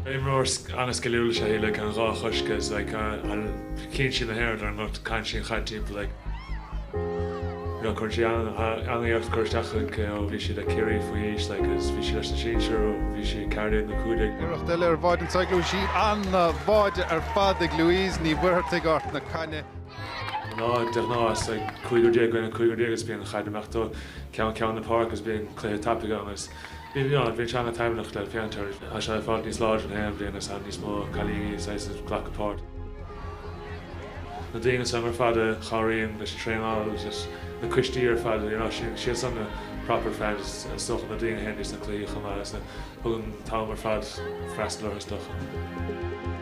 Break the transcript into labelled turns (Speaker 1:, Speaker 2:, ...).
Speaker 1: Imreoir anas go leúil sé like an rá choscas like an cín sin na hair ar not can sin chatíp like no chuir sé angaíocht chuirteach ó bhí siad a Chiarraí faoi is like as bhí siad leis na sínsir ó bhí siad cairdaid na cúdaigh.
Speaker 2: Iirecht eile ar bhaid an saghú sí an bhaide ar fad ag Louise ní Muircheartaigh ort na caine.
Speaker 1: No, deartháir like cuigur déag goin cuigur déag is bíon chaideachta ceann na park is bíon cléir tapig agus bhí teanna taimneach le fiantar a se fáil níos láir an haim bliana a níos mó cailíní sa ghlachapát. Na daoine san mar fada choiríonn leis tréáil just na cuistíí ar fada si san na Properfan stocha na daoine hen is na clí chumá na thugann tá mar fad freistal ar stocha.